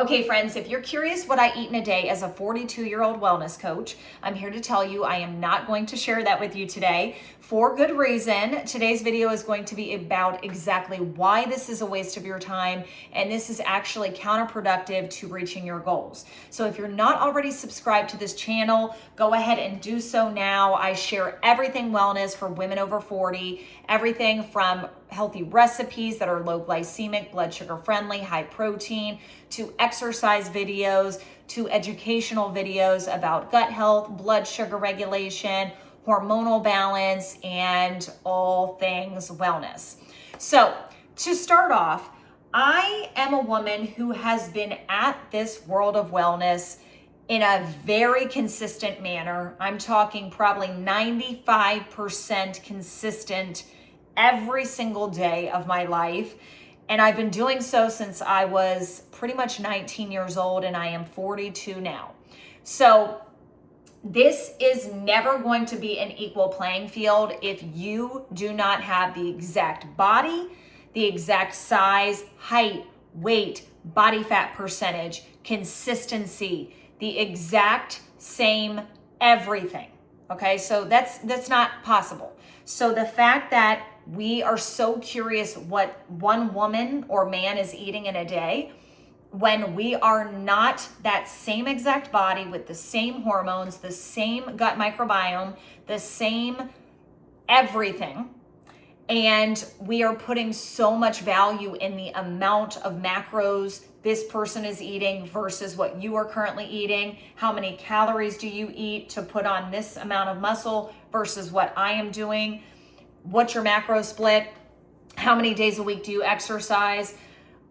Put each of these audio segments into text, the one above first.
Okay, friends, if you're curious what I eat in a day as a 42-year-old wellness coach, I'm here to tell you I am not going to share that with you today for good reason. Today's video is going to be about exactly why this is a waste of your time, and this is actually counterproductive to reaching your goals. So if you're not already subscribed to this channel, go ahead and do so now. I share everything wellness for women over 40, everything from healthy recipes that are low glycemic, blood sugar friendly, high protein, to exercise videos, to educational videos about gut health, blood sugar regulation, hormonal balance, and all things wellness. So to start off, I am a woman who has been at this world of wellness in a very consistent manner. I'm talking probably 95% consistent every single day of my life. And I've been doing so since I was pretty much 19 years old, and I am 42 now. So this is never going to be an equal playing field if you do not have the exact body, the exact size, height, weight, body fat percentage, consistency, the exact same everything. Okay, so that's not possible. So the fact that we are so curious what one woman or man is eating in a day, when we are not that same exact body with the same hormones, the same gut microbiome, the same everything, and we are putting so much value in the amount of macros this person is eating versus what you are currently eating. How many calories do you eat to put on this amount of muscle versus what I am doing? What's your macro split? How many days a week do you exercise?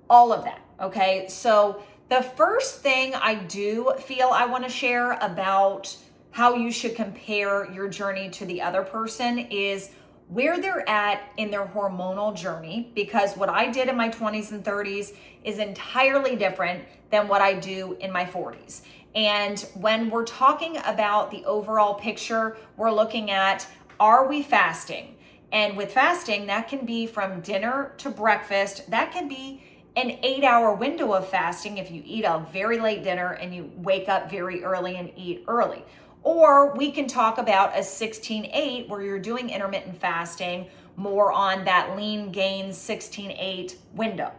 All of that, okay? So the first thing I do feel I want to share about how you should compare your journey to the other person is where they're at in their hormonal journey, because what I did in my 20s and 30s is entirely different than what I do in my 40s. And when we're talking about the overall picture, we're looking at, are we fasting? And with fasting, that can be from dinner to breakfast. That can be an 8-hour window of fasting if you eat a very late dinner and you wake up very early and eat early. Or we can talk about a 16-8 where you're doing intermittent fasting more on that lean gain 16-8 window.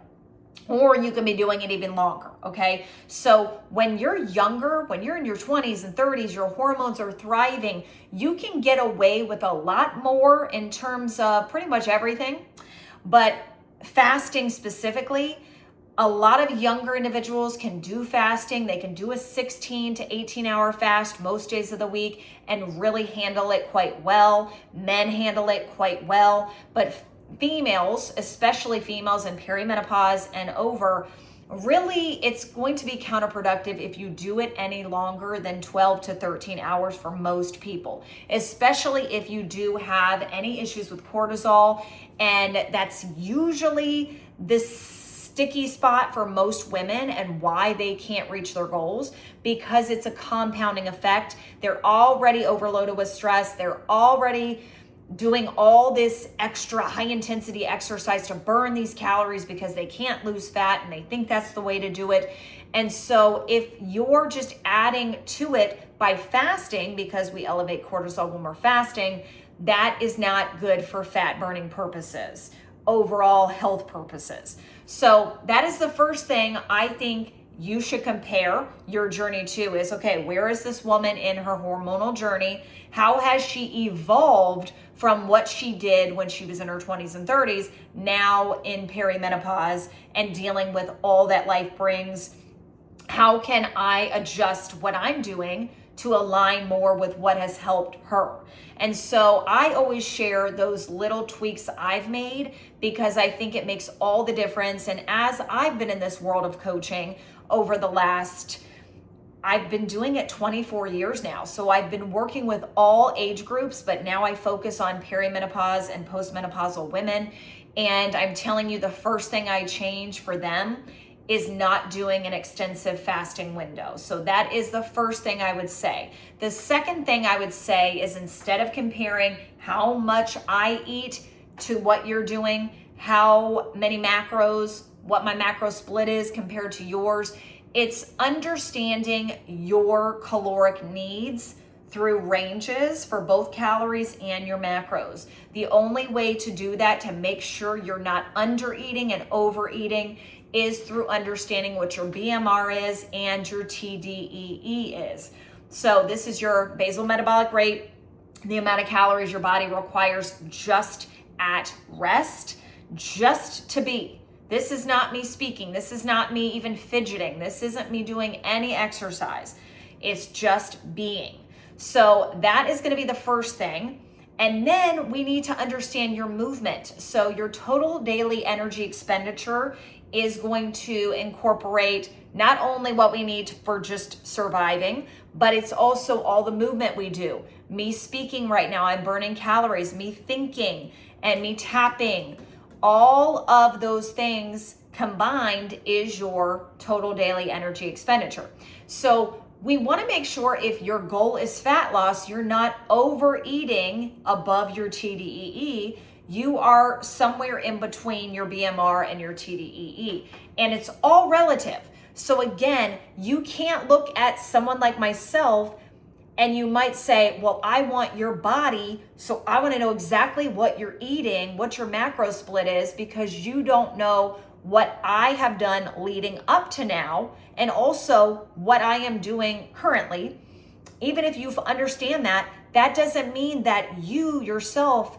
Or you can be doing it even longer, okay? So when you're younger, when you're in your 20s and 30s, your hormones are thriving, you can get away with a lot more in terms of pretty much everything. But fasting specifically, a lot of younger individuals can do fasting. They can do a 16 to 18 hour fast most days of the week and really handle it quite well. Men handle it quite well, but females, especially females in perimenopause and over, really it's going to be counterproductive if you do it any longer than 12 to 13 hours for most people, especially if you do have any issues with cortisol. And that's usually this sticky spot for most women and why they can't reach their goals, because it's a compounding effect. They're already overloaded with stress. They're already doing all this extra high intensity exercise to burn these calories because they can't lose fat and they think that's the way to do it. And so if you're just adding to it by fasting, because we elevate cortisol when we're fasting, that is not good for fat burning purposes, overall health purposes. So that is the first thing I think you should compare your journey to is, okay, where is this woman in her hormonal journey? How has she evolved from what she did when she was in her 20s and 30s, now in perimenopause and dealing with all that life brings? How can I adjust what I'm doing to align more with what has helped her? And so I always share those little tweaks I've made because I think it makes all the difference. And as I've been in this world of coaching over the last, I've been doing it 24 years now. So I've been working with all age groups, but now I focus on perimenopause and postmenopausal women. And I'm telling you, the first thing I change for them is not doing an extensive fasting window. So that is the first thing I would say. The second thing I would say is, instead of comparing how much I eat to what you're doing, how many macros, what my macro split is compared to yours, It's understanding your caloric needs through ranges for both calories and your macros. The only way to do that, to make sure you're not under eating and overeating, is through understanding what your BMR is and your TDEE is. So this is your basal metabolic rate, the amount of calories your body requires just at rest, just to be. This is not me speaking. This is not me even fidgeting. This isn't me doing any exercise. It's just being. So that is going to be the first thing. And then we need to understand your movement. So your total daily energy expenditure is going to incorporate not only what we need for just surviving, but it's also all the movement we do. Me speaking right now, I'm burning calories. Me thinking and me tapping, all of those things combined is your total daily energy expenditure. So we want to make sure if your goal is fat loss, you're not overeating above your TDEE. You are somewhere in between your BMR and your TDEE. And it's all relative. So again, you can't look at someone like myself and you might say, well, I want your body, so I want to know exactly what you're eating, what your macro split is, because you don't know what I have done leading up to now, and also what I am doing currently. Even if you understand that, that doesn't mean that you yourself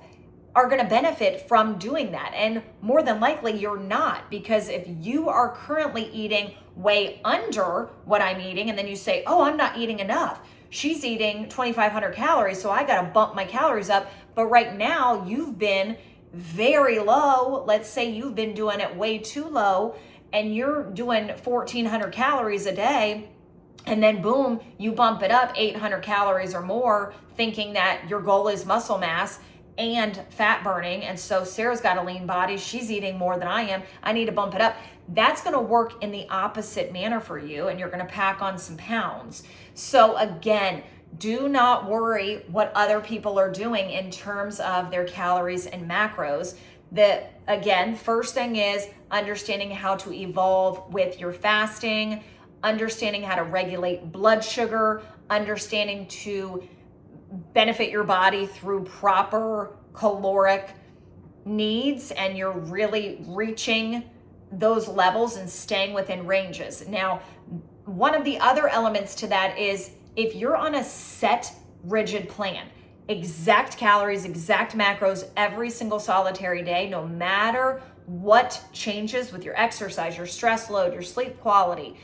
are going to benefit from doing that. And more than likely you're not, because if you are currently eating way under what I'm eating, and then you say, oh, I'm not eating enough. She's eating 2,500 calories, so I got to bump my calories up. But right now you've been very low. Let's say you've been doing it way too low and you're doing 1,400 calories a day. And then boom, you bump it up 800 calories or more, thinking that your goal is muscle mass and fat burning. And so Sarah's got a lean body. She's eating more than I am. I need to bump it up. That's going to work in the opposite manner for you. And you're going to pack on some pounds. So again, do not worry what other people are doing in terms of their calories and macros. Again, first thing is understanding how to evolve with your fasting, understanding how to regulate blood sugar, understanding to benefit your body through proper caloric needs, and you're really reaching those levels and staying within ranges. Now, one of the other elements to that is if you're on a set, rigid plan, exact calories, exact macros every single solitary day, no matter what changes with your exercise, your stress load, your sleep quality,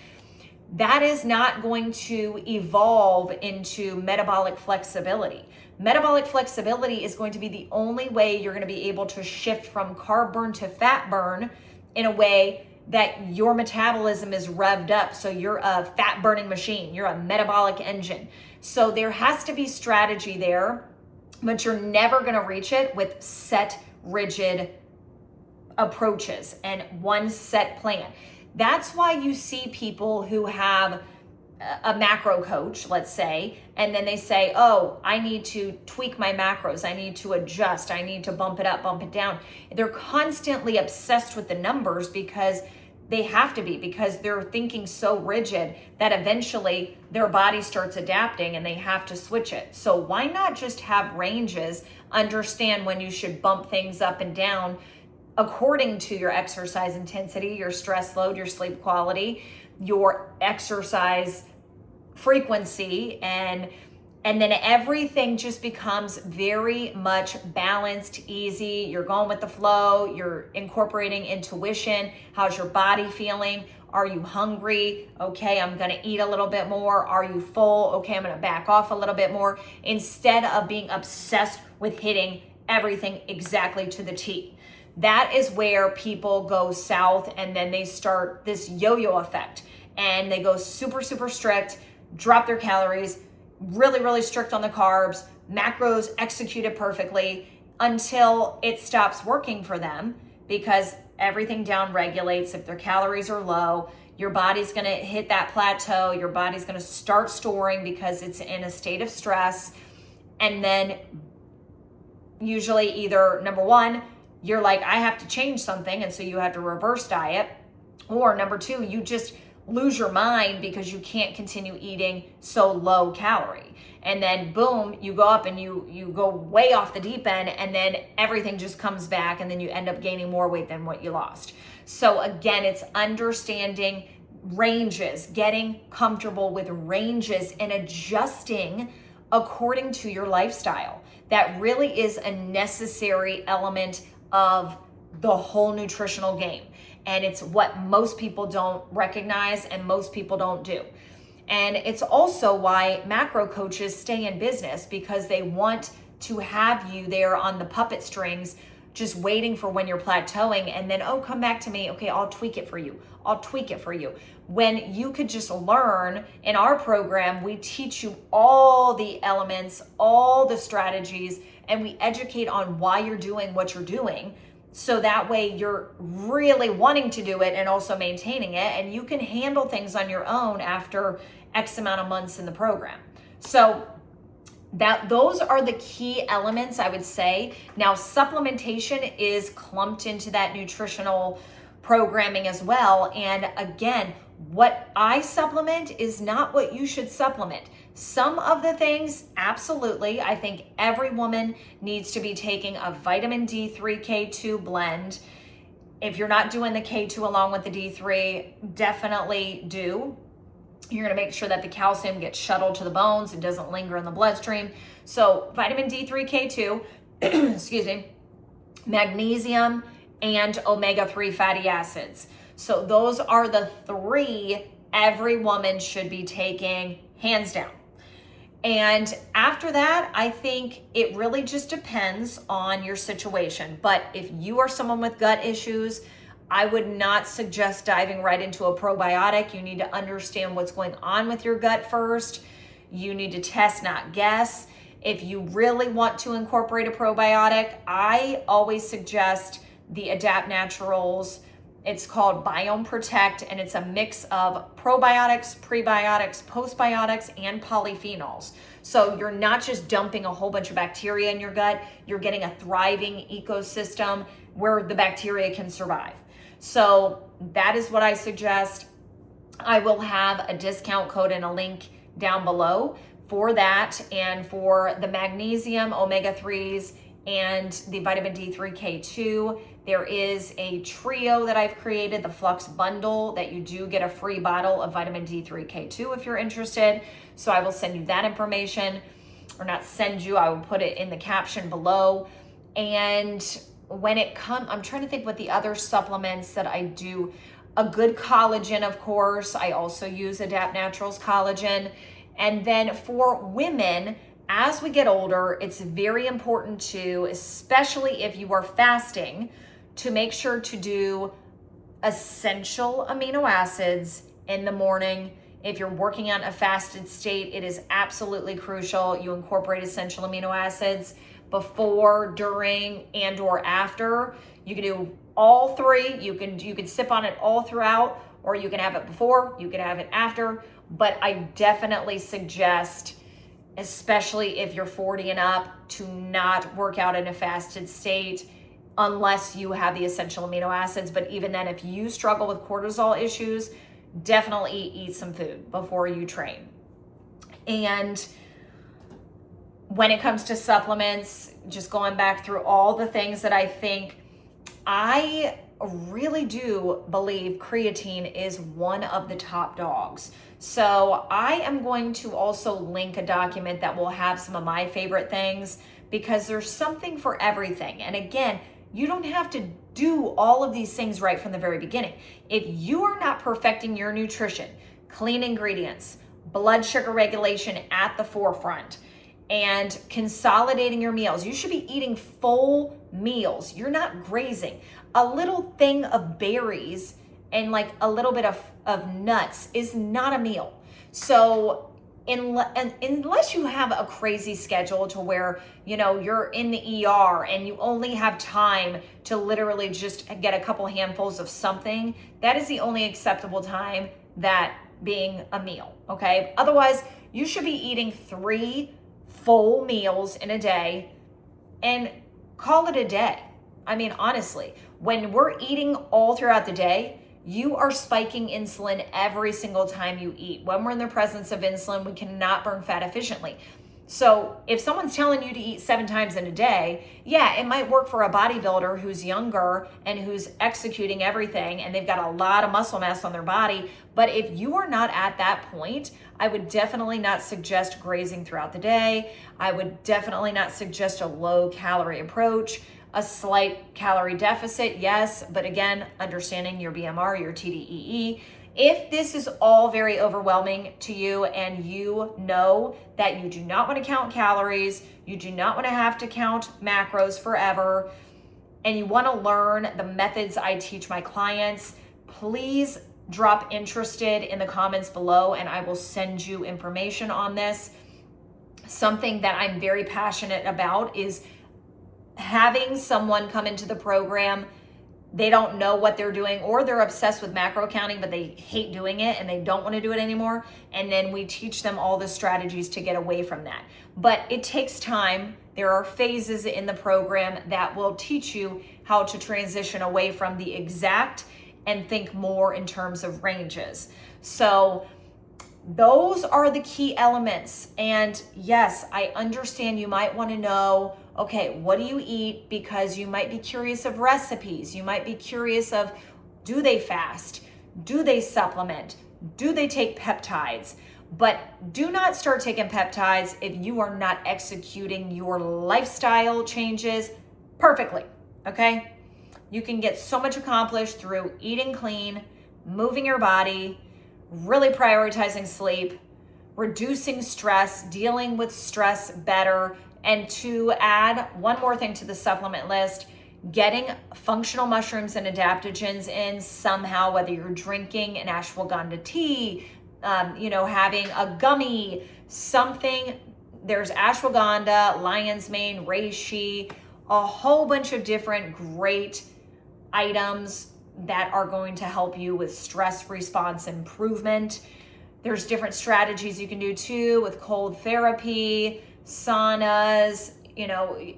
that is not going to evolve into metabolic flexibility. Metabolic flexibility is going to be the only way you're going to be able to shift from carb burn to fat burn in a way that your metabolism is revved up. So you're a fat burning machine, you're a metabolic engine. So there has to be strategy there, but you're never going to reach it with set, rigid approaches and one set plan. That's why you see people who have a macro coach, let's say, and then they say, oh, I need to tweak my macros. I need to adjust. I need to bump it up, bump it down. They're constantly obsessed with the numbers because they have to be, because they're thinking so rigid that eventually their body starts adapting and they have to switch it. So why not just have ranges, understand when you should bump things up and down according to your exercise intensity, your stress load, your sleep quality, your exercise frequency, and then everything just becomes very much balanced, easy. You're going with the flow, you're incorporating intuition. How's your body feeling? Are you hungry? Okay, I'm gonna eat a little bit more. Are you full? Okay, I'm gonna back off a little bit more, instead of being obsessed with hitting everything exactly to the T. That is where people go south, and then they start this yo-yo effect and they go super, super strict, drop their calories, really, really strict on the carbs, macros executed perfectly until it stops working for them, because everything down regulates. If their calories are low, your body's gonna hit that plateau, your body's gonna start storing because it's in a state of stress. And then usually either number one, you're like, I have to change something, and so you have to reverse diet. Or number two, you just lose your mind because you can't continue eating so low calorie. And then boom, you go up and you go way off the deep end, and then everything just comes back, and then you end up gaining more weight than what you lost. So again, it's understanding ranges, getting comfortable with ranges and adjusting according to your lifestyle. That really is a necessary element of the whole nutritional game. And it's what most people don't recognize and most people don't do. And it's also why macro coaches stay in business, because they want to have you there on the puppet strings, just waiting for when you're plateauing, and then, oh, come back to me. Okay, I'll tweak it for you. I'll tweak it for you. When you could just learn in our program, we teach you all the elements, all the strategies, and we educate on why you're doing what you're doing. So that way you're really wanting to do it and also maintaining it, and you can handle things on your own after X amount of months in the program. So those are the key elements, I would say. Now, supplementation is clumped into that nutritional programming as well. And again, what I supplement is not what you should supplement. Some of the things, absolutely. I think every woman needs to be taking a vitamin D3 K2 blend. If you're not doing the K2 along with the D3, definitely do. You're going to make sure that the calcium gets shuttled to the bones and doesn't linger in the bloodstream. So vitamin D3 K2, excuse me, magnesium, and omega-3 fatty acids. So those are the three every woman should be taking, hands down. And after that, I think it really just depends on your situation. But if you are someone with gut issues, I would not suggest diving right into a probiotic. You need to understand what's going on with your gut first. You need to test, not guess. If you really want to incorporate a probiotic, I always suggest the Adapt Naturals. It's called Biome Protect, and it's a mix of probiotics, prebiotics, postbiotics, and polyphenols. So you're not just dumping a whole bunch of bacteria in your gut, you're getting a thriving ecosystem where the bacteria can survive. So that is what I suggest. I will have a discount code and a link down below for that, and for the magnesium, omega-3s, and the vitamin D3 K2. There is a trio that I've created, the Flux Bundle, that you do get a free bottle of vitamin D3 K2 if you're interested. So I will send you that information, or not send you, I will put it in the caption below. And when it comes, I'm trying to think what the other supplements that I do. A good collagen, of course. I also use Adapt Naturals collagen. And then for women, as we get older, it's very important to, especially if you are fasting, to make sure to do essential amino acids in the morning. If you're working on a fasted state, it is absolutely crucial you incorporate essential amino acids before, during, and or after. You can do all three. You can sip on it all throughout, or you can have it before, you can have it after. But I definitely suggest, especially if you're 40 and up, to not work out in a fasted state unless you have the essential amino acids. But even then, if you struggle with cortisol issues, definitely eat some food before you train. And when it comes to supplements, just going back through all the things that I think, I really do believe creatine is one of the top dogs. So I am going to also link a document that will have some of my favorite things, because there's something for everything. And again, you don't have to do all of these things right from the very beginning. If you are not perfecting your nutrition, clean ingredients, blood sugar regulation at the forefront, and consolidating your meals, you should be eating full meals. You're not grazing. A little thing of berries and like a little bit of nuts is not a meal. So unless you have a crazy schedule to where, you're in the ER and you only have time to literally just get a couple handfuls of something, that is the only acceptable time that being a meal, okay? Otherwise, you should be eating 3 full meals in a day and call it a day. I mean, honestly, when we're eating all throughout the day, you are spiking insulin every single time you eat. When we're in the presence of insulin, we cannot burn fat efficiently. So if someone's telling you to eat 7 times in a day, yeah, it might work for a bodybuilder who's younger and who's executing everything and they've got a lot of muscle mass on their body. But if you are not at that point, I would definitely not suggest grazing throughout the day. I would definitely not suggest a low calorie approach. A slight calorie deficit, yes, but again, understanding your BMR, your TDEE. If this is all very overwhelming to you and you know that you do not want to count calories, you do not want to have to count macros forever, and you want to learn the methods I teach my clients, please drop interested in the comments below and I will send you information on this. Something that I'm very passionate about is having someone come into the program, they don't know what they're doing or they're obsessed with macro counting, but they hate doing it and they don't want to do it anymore. And then we teach them all the strategies to get away from that. But it takes time. There are phases in the program that will teach you how to transition away from the exact and think more in terms of ranges. So those are the key elements. And yes, I understand you might want to know, okay, what do you eat? Because you might be curious of recipes. You might be curious of, do they fast? Do they supplement? Do they take peptides? But do not start taking peptides if you are not executing your lifestyle changes perfectly, okay? You can get so much accomplished through eating clean, moving your body, really prioritizing sleep, reducing stress, dealing with stress better, and to add one more thing to the supplement list, getting functional mushrooms and adaptogens in somehow, whether you're drinking an ashwagandha tea, having a gummy, something. There's ashwagandha, lion's mane, reishi, a whole bunch of different great items that are going to help you with stress response improvement. There's different strategies you can do too with cold therapy, saunas,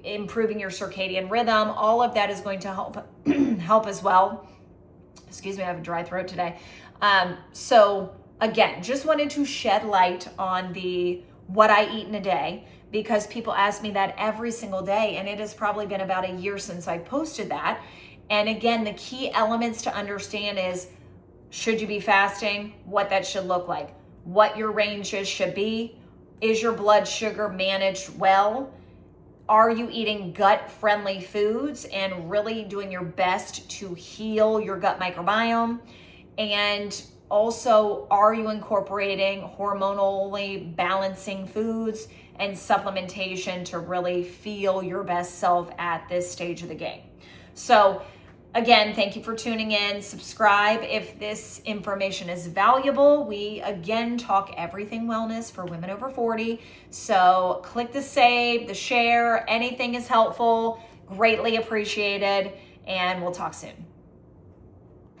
improving your circadian rhythm. All of that is going to help as well. Excuse me, I have a dry throat today. So again, just wanted to shed light on what I eat in a day, because people ask me that every single day, and it has probably been about a year since I posted that. And again, the key elements to understand is, should you be fasting? What that should look like, what your ranges should be. Is your blood sugar managed well? Are you eating gut-friendly foods and really doing your best to heal your gut microbiome? And also, are you incorporating hormonally balancing foods and supplementation to really feel your best self at this stage of the game? So again, thank you for tuning in. Subscribe if this information is valuable. We again talk everything wellness for women over 40. So click the save, the share, anything is helpful, greatly appreciated, and we'll talk soon.